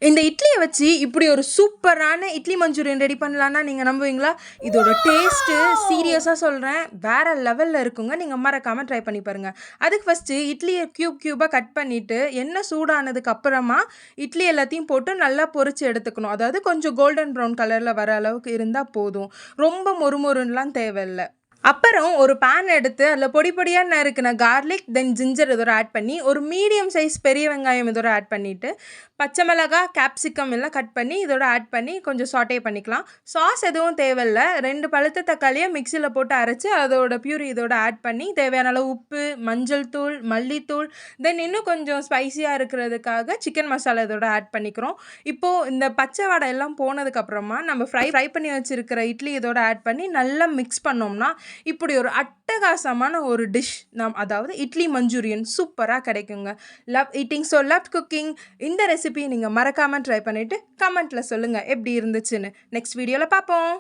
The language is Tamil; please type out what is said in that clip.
இந்த இட்லிய வச்சு இப்படி ஒரு சூப்பரான இட்லி மஞ்சூரியன் ரெடி பண்ணலான்னா நீங்க நம்புவீங்களா? இதோட டேஸ்ட்டு சீரியஸா சொல்றேன், வேற லெவல்ல இருக்குங்க. நீங்க மறக்காம ட்ரை பண்ணி பாருங்க. அதுக்கு ஃபர்ஸ்ட்டு இட்லிய கியூபா கட் பண்ணிட்டு, எண்ணெய் சூடானதுக்கு அப்புறமா இட்லி எல்லாத்தையும் போட்டு நல்லா பொரிச்சு எடுத்துக்கணும். அதாவது கொஞ்சம் கோல்டன் ப்ரவுன் கலர்ல வர அளவுக்கு இருந்தா போதும். ரொம்ப மொறுமொறுன்னுலாம் தேவையில்ல. அப்புறம் ஒரு பேன் எடுத்து அதில் பொடி பொடியாக நறுக்கின கார்லிக் தென் ஜிஞ்சர் இதோட ஆட் பண்ணி ஒரு மீடியம் சைஸ் பெரிய வெங்காயம் இதோட ஆட் பண்ணிவிட்டு பச்சை மிளகா கேப்சிகம் எல்லாம் கட் பண்ணி இதோட ஆட் பண்ணி கொஞ்சம் சாட்டே பண்ணிக்கலாம். சாஸ் எதுவும் தேவையில்லை. 2 பழுத்த தக்காளியை மிக்சியில் போட்டு அரைச்சி அதோட பியூரி இதோட ஆட் பண்ணி தேவையான அளவு உப்பு, மஞ்சள் தூள், மல்லித்தூள், தென் இன்னும் கொஞ்சம் ஸ்பைசியாக இருக்கிறதுக்காக சிக்கன் மசாலா இதோட ஆட் பண்ணிக்கிறோம். இப்போது இந்த பச்சை வடை எல்லாம் போனதுக்கப்புறமா நம்ம ஃப்ரை பண்ணி வச்சுருக்கிற இட்லி இதோட ஆட் பண்ணி நல்லா மிக்ஸ் பண்ணோம்னா இப்படி ஒரு அட்டகாசமான ஒரு டிஷ் அதாவது இட்லி மஞ்சூரியன் சூப்பராக கிடைக்குங்க. Love eating so love cooking. இந்த ரெசிபி நீங்கள் மறக்காமல் ட்ரை பண்ணிவிட்டு கமெண்ட்டில் சொல்லுங்கள் எப்படி இருந்துச்சுன்னு. நெக்ஸ்ட் வீடியோவில் பார்ப்போம்.